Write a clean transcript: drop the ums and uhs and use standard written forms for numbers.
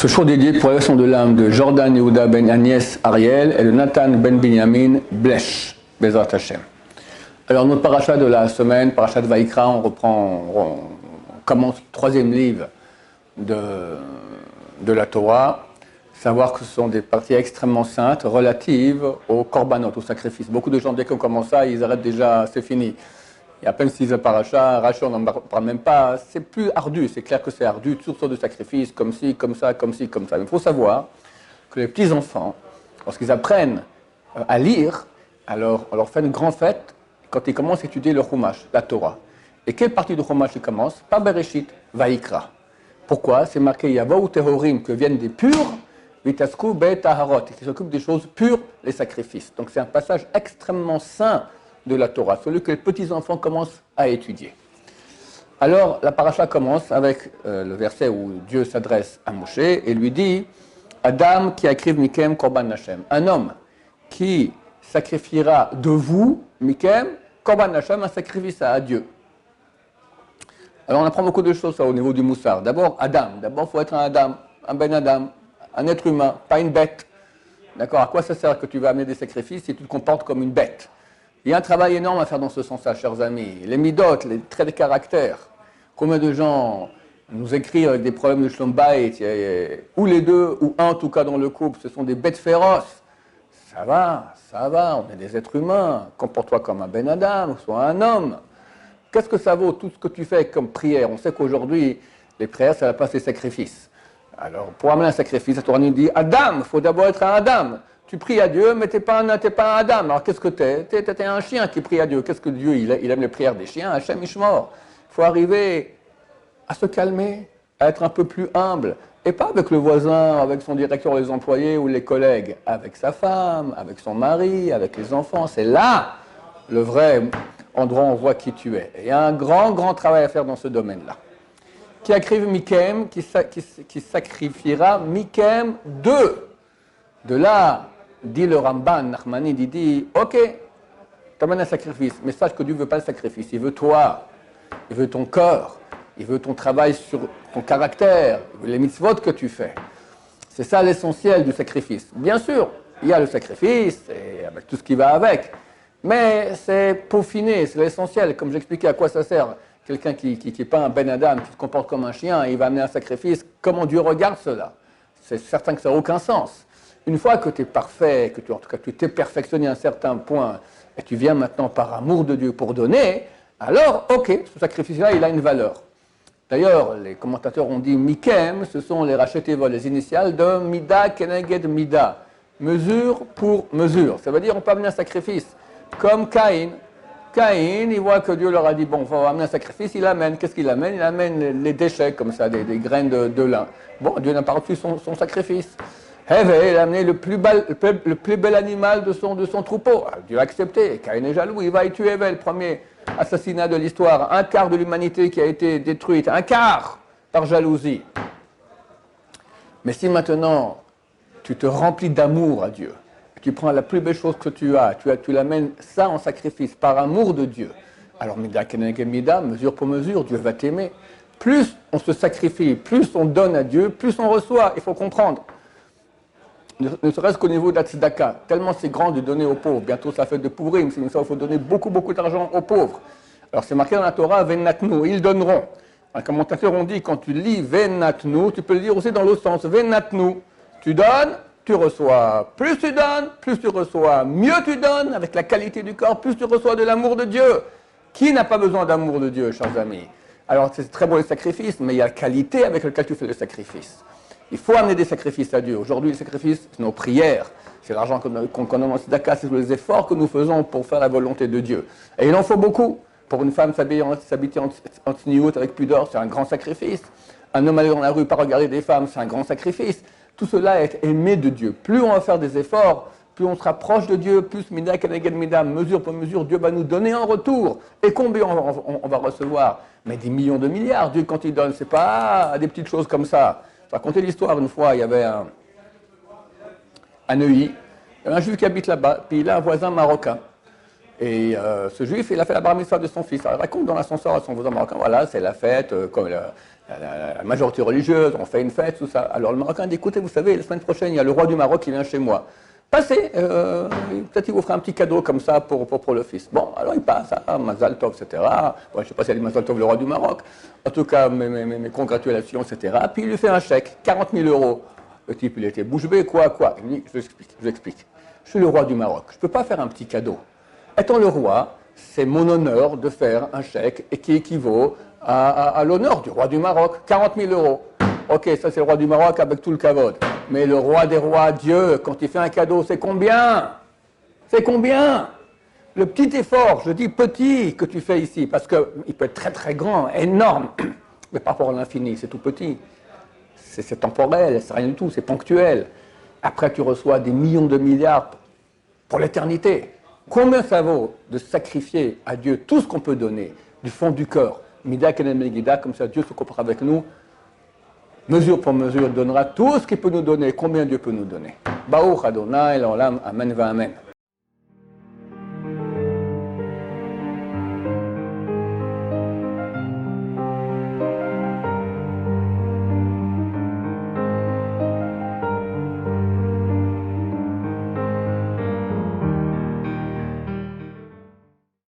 Ce show dédié pour l'élection de l'âme de Jordan Yehuda ben Agnès Ariel et de Nathan ben Binyamin Blech, Bezrat Hashem. Alors notre paracha de la semaine, paracha de Vaïkra, on commence le troisième livre de la Torah. Savoir que ce sont des parties extrêmement saintes relatives au korbanot, au sacrifice. Beaucoup de gens, dès qu'on commence ça, ils arrêtent déjà, c'est fini. Il y a à peine 6 paracha, Rashi, on n'en parle même pas. C'est plus ardu, c'est clair que c'est ardu, toutes sortes de sacrifices, comme ci, comme ça, comme ci, comme ça. Mais il faut savoir que les petits-enfants, lorsqu'ils apprennent à lire, alors on leur fait une grande fête quand ils commencent à étudier le Chumash, la Torah. Et quelle partie du Chumash ils commencent? Par Bereshit, Vaïkra. Pourquoi? C'est marqué Yavou Tehorim, que viennent des purs, Vitasku Bet Taharot, qui s'occupent des choses pures, les sacrifices. Donc c'est un passage extrêmement saint de la Torah, celui que les petits-enfants commencent à étudier. Alors la paracha commence avec le verset où Dieu s'adresse à Moshe et lui dit Adam qui akriv mikem korban Hashem, un homme qui sacrifiera de vous, mikem, korban Hashem, un sacrifice à Dieu. Alors on apprend beaucoup de choses au niveau du moussard. D'abord Adam, d'abord il faut être un Adam, un ben Adam, un être humain, pas une bête. D'accord? À quoi ça sert que tu vas amener des sacrifices si tu te comportes comme une bête? Il y a un travail énorme à faire dans ce sens-là, chers amis. Les midotes, les traits de caractère. Combien de gens nous écrivent avec des problèmes de shlom bayit, ou les deux, ou un en tout cas dans le couple, ce sont des bêtes féroces. Ça va, on est des êtres humains. Comporte-toi comme un ben Adam, sois un homme. Qu'est-ce que ça vaut tout ce que tu fais comme prière? On sait qu'aujourd'hui, les prières, ça va pas ces sacrifices. Alors, pour amener un sacrifice, la Torah nous dit Adam, il faut d'abord être un Adam. Tu pries à Dieu, mais tu n'es pas un Adam. Alors, qu'est-ce que tu es? Tu es un chien qui prie à Dieu. Qu'est-ce que Dieu, il aime les prières des chiens? Hachem Ishmor. Il faut arriver à se calmer, à être un peu plus humble. Et pas avec le voisin, avec son directeur, les employés ou les collègues. Avec sa femme, avec son mari, avec les enfants. C'est là le vrai endroit où on voit qui tu es. Et il y a un grand travail à faire dans ce domaine-là. Qui akriv mikem, qui sacrifiera mikem de là, dit le Ramban, Nachmani, il dit, ok, tu amènes un sacrifice, mais sache que Dieu ne veut pas le sacrifice, il veut toi, il veut ton corps, il veut ton travail sur ton caractère, il veut les mitzvot que tu fais. C'est ça l'essentiel du sacrifice. Bien sûr, il y a le sacrifice, et avec tout ce qui va avec, mais c'est peaufiné, c'est l'essentiel, comme j'expliquais à quoi ça sert. Quelqu'un qui n'est pas un ben Adam, qui se comporte comme un chien, il va amener un sacrifice, comment Dieu regarde cela? C'est certain que ça n'a aucun sens. Une fois que tu es parfait, que tu t'es perfectionné à un certain point, et tu viens maintenant par amour de Dieu pour donner, alors, ok, ce sacrifice-là, il a une valeur. D'ailleurs, les commentateurs ont dit Mikem, ce sont les rachetés-vols, les initiales de Mida Keneged Mida, mesure pour mesure. Ça veut dire on peut amener un sacrifice, comme Caïn. Caïn, il voit que Dieu leur a dit, bon, il faut amener un sacrifice, il amène. Qu'est-ce qu'il amène? Il amène les déchets, comme ça, des graines de lin. Bon, Dieu n'a pas reçu son sacrifice. Hevel, il a amené le plus bel animal de son troupeau. Alors, Dieu a accepté. Caïn est jaloux, il va y tuer Hevel, premier assassinat de l'histoire. Un quart de l'humanité qui a été détruite. Un quart par jalousie. Mais si maintenant, tu te remplis d'amour à Dieu, tu prends la plus belle chose que tu l'amènes ça en sacrifice, par amour de Dieu. Alors, mida keneged mida, mesure pour mesure, Dieu va t'aimer. Plus on se sacrifie, plus on donne à Dieu, plus on reçoit. Il faut comprendre. Ne serait-ce qu'au niveau de la tzedaka, tellement c'est grand de donner aux pauvres. Bientôt, ça fait de Pourim, c'est une fois il faut donner beaucoup d'argent aux pauvres. Alors, c'est marqué dans la Torah, Venatnu, ils donneront. Un commentateur, on dit, quand tu lis Venatnu, tu peux le dire aussi dans l'autre sens, Venatnu, tu donnes, tu reçois. Plus tu donnes, plus tu reçois. Mieux tu donnes, avec la qualité du corps, plus tu reçois de l'amour de Dieu. Qui n'a pas besoin d'amour de Dieu, chers amis? Alors, c'est très beau le sacrifice, mais il y a la qualité avec laquelle tu fais le sacrifice. Il faut amener des sacrifices à Dieu. Aujourd'hui, les sacrifices, c'est nos prières. C'est l'argent qu'on donne en tzedaka, c'est les efforts que nous faisons pour faire la volonté de Dieu. Et il en faut beaucoup. Pour une femme s'habiller en tsniout avec pudeur, c'est un grand sacrifice. Un homme aller dans la rue, pas regarder des femmes, c'est un grand sacrifice. Tout cela est aimé de Dieu. Plus on va faire des efforts, plus on se rapproche de Dieu, plus mida keneged mida, mesure pour mesure, Dieu va nous donner en retour. Et combien on va recevoir? Mais des millions de milliards. Dieu, quand il donne, c'est pas des petites choses comme ça. Je vais raconter l'histoire. Une fois, il y avait un Neuilly, un juif qui habite là-bas, puis il a un voisin marocain. Et ce juif, il a fait la bar mitzvah de son fils. Alors, il raconte dans l'ascenseur à son voisin marocain, voilà, c'est la fête, comme la majorité religieuse, on fait une fête, tout ça. Alors le Marocain dit, écoutez, vous savez, la semaine prochaine, il y a le roi du Maroc qui vient chez moi. Passez, peut-être il vous fera un petit cadeau comme ça pour le fils. Bon, alors il passe, Mazal Tov, etc. Bon, je ne sais pas s'il a dit Mazal Tov, le roi du Maroc. En tout cas, mes congratulations, etc. Puis il lui fait un chèque, 40 000 euros. Le type, il était bouche bée, quoi. Il dit, je vous explique. Je suis le roi du Maroc, je ne peux pas faire un petit cadeau. Étant le roi, c'est mon honneur de faire un chèque et qui équivaut à l'honneur du roi du Maroc, 40 000 euros. Ok, ça c'est le roi du Maroc avec tout le kavod. Mais le roi des rois, Dieu, quand il fait un cadeau, c'est combien? C'est combien? Le petit effort, je dis petit, que tu fais ici, parce qu'il peut être très très grand, énorme, mais par rapport à l'infini, c'est tout petit. C'est temporel, c'est rien du tout, c'est ponctuel. Après, tu reçois des millions de milliards pour l'éternité. Combien ça vaut de sacrifier à Dieu tout ce qu'on peut donner, du fond du cœur, Mida Kenem Megida, comme ça Dieu se comprendra avec nous, mesure pour mesure, donnera tout ce qu'il peut nous donner, combien Dieu peut nous donner. Baruch Adonai, l'Olam, Amen va Amen.